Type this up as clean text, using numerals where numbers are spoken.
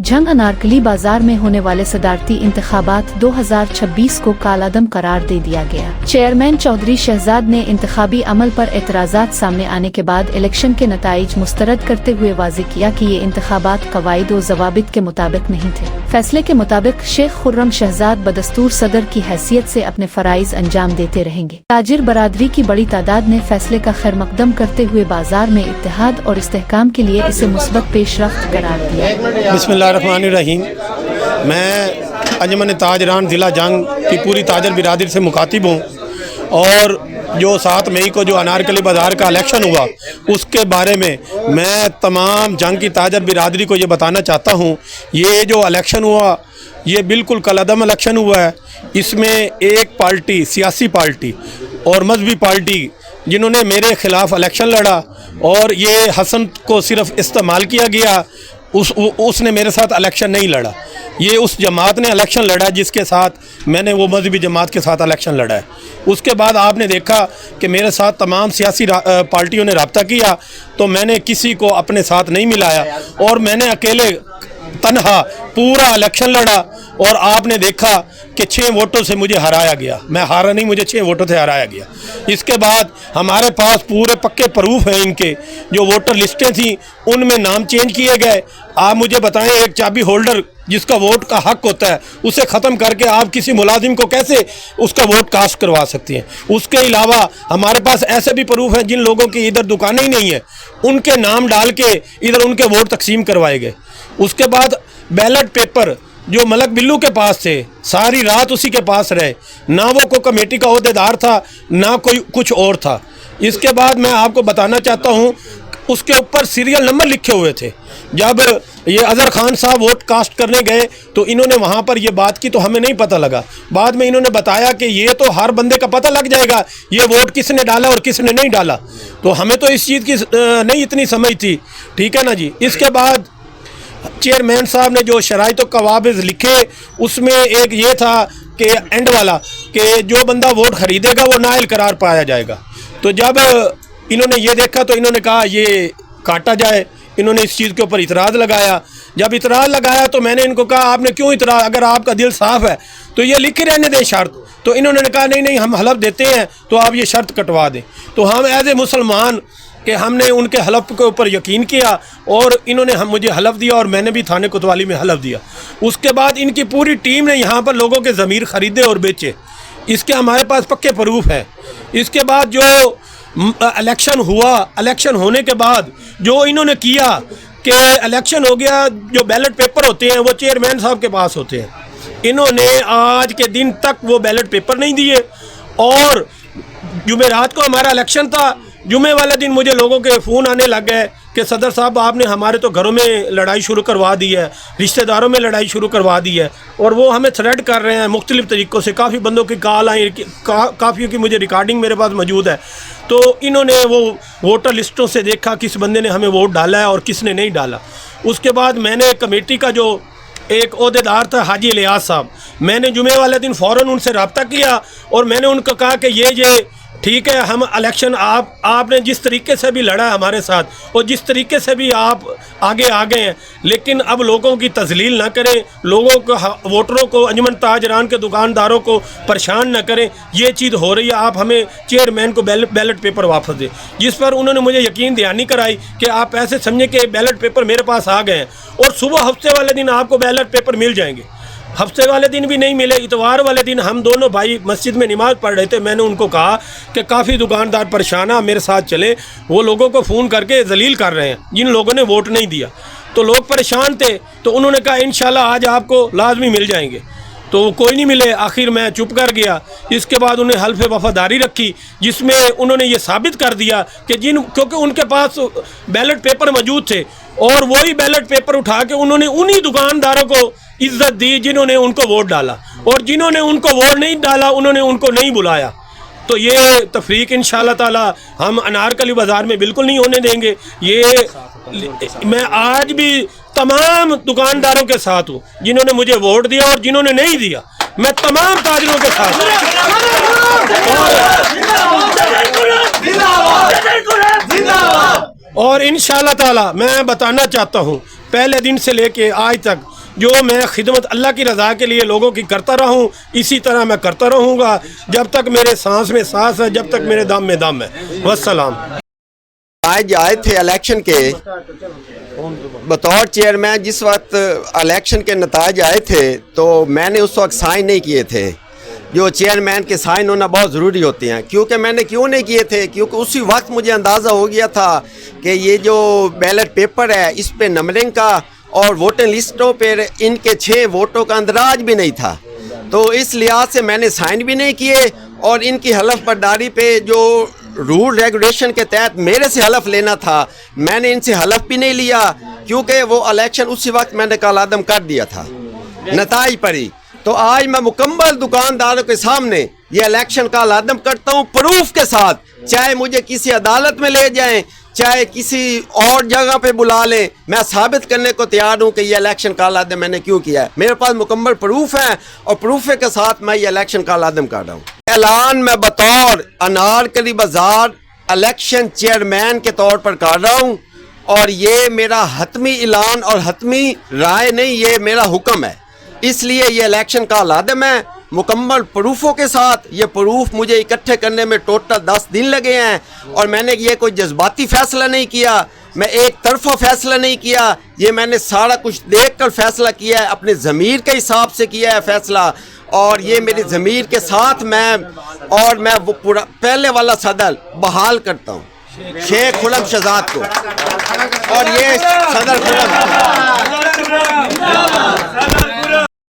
जंग अनारकली बाजार में होने वाले सदारती इंतखाबात 2026 को कालादम करार दे दिया गया। चेयरमैन चौधरी शहजाद ने इंतखाबी अमल पर एतराज़ात सामने आने के बाद इलेक्शन के नताइज मुस्तरद करते हुए वाज़ेह किया कि ये इंतखाबात कवायद व ज़वाबित के मुताबिक नहीं थे। फैसले के मुताबिक शेख खुर्रम शहजाद बदस्तूर सदर की हैसियत से अपने फ़राइज़ अंजाम देते रहेंगे। ताजिर बरादरी की बड़ी तादाद ने फैसले का खैर मकदम करते हुए बाजार में इत्तेहाद और इस्तेहकाम के लिए इसे मुस्बत पेशरफ्त करार दिया। बिस्मिल्लाहिर्रहमानिर्रहीम। मैं अंजुमन ताजरान ज़िला जंग की पूरी ताजर बिरादरी से मुखातिब हूँ और जो 7 मई को जो अनारकली बाज़ार का इलेक्शन हुआ उसके बारे में मैं तमाम जंग की ताजर बिरादरी को ये बताना चाहता हूँ। ये जो इलेक्शन हुआ ये बिल्कुल कलादम इलेक्शन हुआ है। इसमें एक पार्टी, सियासी पार्टी और मजहबी पार्टी जिन्होंने मेरे ख़िलाफ़ इलेक्शन लड़ा और ये हसन को सिर्फ इस्तेमाल किया गया, उसने मेरे साथ इलेक्शन नहीं लड़ा। ये उस जमात ने इलेक्शन लड़ा जिसके साथ मैंने वो मजहबी जमात के साथ इलेक्शन लड़ा है। उसके बाद आपने देखा कि मेरे साथ तमाम सियासी पार्टियों ने रब्ता किया तो मैंने किसी को अपने साथ नहीं मिलाया और मैंने अकेले तन्हा पूरा इलेक्शन लड़ा और आपने देखा कि 6 वोटों से मुझे हराया गया। मैं हारा नहीं, मुझे 6 वोटों से हराया गया। इसके बाद हमारे पास पूरे पक्के प्रूफ हैं, इनके जो वोटर लिस्टें थी उनमें नाम चेंज किए गए। आप मुझे बताएं, एक चाबी होल्डर जिसका वोट का हक होता है उसे ख़त्म करके आप किसी मुलाजिम को कैसे उसका वोट कास्ट करवा सकती हैं। उसके अलावा हमारे पास ऐसे भी प्रूफ हैं जिन लोगों की इधर दुकानें ही नहीं है उनके नाम डाल के इधर उनके वोट तकसीम करवाए गए। उसके बाद बैलेट पेपर जो मलक बिल्लू के पास थे सारी रात उसी के पास रहे, ना वो कोई कमेटी का ओहदेदार था ना कोई कुछ और था। इसके बाद मैं आपको बताना चाहता हूँ उसके ऊपर सीरियल नंबर लिखे हुए थे। जब ये अज़हर खान साहब वोट कास्ट करने गए तो इन्होंने वहाँ पर ये बात की तो हमें नहीं पता लगा। बाद में इन्होंने बताया कि ये तो हर बंदे का पता लग जाएगा ये वोट किसने डाला और किसने नहीं डाला। तो हमें तो इस चीज़ की नहीं इतनी समझ थी, ठीक है ना जी। इसके बाद चेयरमैन साहब ने जो शराइत और कवाबिज़ लिखे उसमें एक ये था कि एंड वाला कि जो बंदा वोट ख़रीदेगा वो नाअहल करार पाया जाएगा। तो जब इन्होंने ये देखा तो इन्होंने कहा ये काटा जाए। इन्होंने इस चीज़ के ऊपर इतराज़ लगाया। जब इतराज़ लगाया तो मैंने इनको कहा आपने क्यों इतराज़, अगर आपका दिल साफ़ है तो ये लिखे रहने दें शर्त। तो इन्होंने कहा नहीं नहीं हम हलफ देते हैं तो आप ये शर्त कटवा दें। तो हम एज ए मुसलमान कि हमने उनके हलफ के ऊपर यकीन किया और इन्होंने मुझे हलफ दिया और मैंने भी थाने कोतवाली में हलफ दिया। उसके बाद इनकी पूरी टीम ने यहाँ पर लोगों के ज़मीर ख़रीदे और बेचे। इसके हमारे पास पक्के प्रूफ हैं। इसके बाद जो इलेक्शन हुआ, इलेक्शन होने के बाद जो इन्होंने किया कि इलेक्शन हो गया, जो बैलेट पेपर होते हैं वो चेयरमैन साहब के पास होते हैं। इन्होंने आज के दिन तक वो बैलेट पेपर नहीं दिए और जुमेरात को हमारा इलेक्शन था। जुमे वाले दिन मुझे लोगों के फ़ोन आने लग गए कि सदर साहब आपने हमारे तो घरों में लड़ाई शुरू करवा दी है, रिश्तेदारों में लड़ाई शुरू करवा दी है और वो हमें थ्रेट कर रहे हैं मुख्तलिफ़ तरीक़ों से। काफ़ी बंदों की कॉल आई, काफ़ियों की मुझे रिकॉर्डिंग मेरे पास मौजूद है। तो इन्होंने वो वोटर लिस्टों से देखा किस बंदे ने हमें वोट डाला है और किसने नहीं डाला। उसके बाद मैंने कमेटी का जो एक ओहदेदार था हाजी इलियास साहब, मैंने जुमे वाले दिन फ़ौरन उनसे रब्ता किया और मैंने उनको कहा कि ये ठीक है, हम इलेक्शन आपने जिस तरीके से भी लड़ा हमारे साथ और जिस तरीके से भी आप आगे आ गए हैं, लेकिन अब लोगों की तजलील ना करें, लोगों को वोटरों को, अंजुमन ताजरान के दुकानदारों को परेशान ना करें। ये चीज़ हो रही है, आप हमें चेयरमैन को बैलेट पेपर वापस दें। जिस पर उन्होंने मुझे यकीन दहानी कराई कि आप ऐसे समझें कि बैलेट पेपर मेरे पास आ गए हैं और सुबह हफ्ते वाले दिन आपको बैलेट पेपर मिल जाएंगे। हफ्ते वाले दिन भी नहीं मिले। इतवार वाले दिन हम दोनों भाई मस्जिद में नमाज़ पढ़ रहे थे। मैंने उनको कहा कि काफ़ी दुकानदार परेशान है, मेरे साथ चले। वो लोगों को फ़ोन करके जलील कर रहे हैं जिन लोगों ने वोट नहीं दिया। तो लोग परेशान थे तो उन्होंने कहा इंशाल्लाह आज आपको लाजमी मिल जाएंगे। तो कोई नहीं मिले। आखिर मैं चुप कर गया। इसके बाद उन्हें हल्फ वफादारी रखी जिसमें उन्होंने ये साबित कर दिया कि क्योंकि उनके पास बैलेट पेपर मौजूद थे और वही बैलेट पेपर उठा के उन्होंने उन्हीं दुकानदारों को इज्जत दी जिन्होंने उनको वोट डाला और जिन्होंने उनको वोट नहीं डाला उन्होंने उनको नहीं बुलाया। तो ये तफरीक इंशाअल्लाह ताला हम अनारकली बाज़ार में बिल्कुल नहीं होने देंगे। ये मैं आज भी तमाम दुकानदारों के साथ हूँ जिन्होंने मुझे वोट दिया और जिन्होंने नहीं दिया। मैं तमाम ताजरों के साथ और इंशाअल्लाह ताला मैं बताना चाहता हूँ पहले दिन से लेके आज तक جو میں خدمت اللہ کی رضا کے لیے لوگوں کی کرتا رہوں، اسی طرح میں کرتا رہوں گا جب تک میرے سانس میں سانس ہے، جب تک میرے دم میں دم ہے۔ والسلام۔ آج آئے تھے الیکشن کے بطور چیئرمین، جس وقت الیکشن کے نتائج آئے تھے تو میں نے اس وقت سائن نہیں کیے تھے۔ جو چیئرمین کے سائن ہونا بہت ضروری ہوتے ہیں، کیونکہ میں نے کیوں نہیں کیے تھے، کیونکہ اسی وقت مجھے اندازہ ہو گیا تھا کہ یہ جو بیلٹ پیپر ہے اس پہ نمبرنگ کا اور ووٹنگ لسٹوں پہ ان کے 6 ووٹوں کا اندراج بھی نہیں تھا، تو اس لحاظ سے میں نے سائن بھی نہیں کیے، اور ان کی حلف برداری پہ جو رول ریگولیشن کے تحت میرے سے حلف لینا تھا میں نے ان سے حلف بھی نہیں لیا، کیونکہ وہ الیکشن اسی وقت میں نے کالعدم کر دیا تھا نتائج پر ہی۔ تو آج میں مکمل دکانداروں کے سامنے یہ الیکشن کالعدم کرتا ہوں پروف کے ساتھ، چاہے مجھے کسی عدالت میں لے جائیں، چاہے کسی اور جگہ پہ بلا لیں، میں ثابت کرنے کو تیار ہوں کہ یہ الیکشن کالعدم میں نے کیوں کیا ہے۔ میرے پاس مکمل پروف ہے اور پروف کے ساتھ میں یہ الیکشن کالعدم کر رہا ہوں۔ اعلان میں بطور انارکلی بازار الیکشن چیئرمین کے طور پر کر رہا ہوں، اور یہ میرا حتمی اعلان اور حتمی رائے نہیں، یہ میرا حکم ہے، اس لیے یہ الیکشن کالعدم ہے مکمل پروفوں کے ساتھ۔ یہ پروف مجھے اکٹھے کرنے میں ٹوٹل 10 دن لگے ہیں، اور میں نے یہ کوئی جذباتی فیصلہ نہیں کیا، میں ایک طرفہ فیصلہ نہیں کیا، یہ میں نے سارا کچھ دیکھ کر فیصلہ کیا ہے، اپنے ضمیر کے حساب سے کیا ہے فیصلہ، اور یہ میری ضمیر کے ساتھ میں وہ پورا پہلے والا صدر بحال کرتا ہوں شیخ خرم شہزاد کو، اور یہ صدر خرم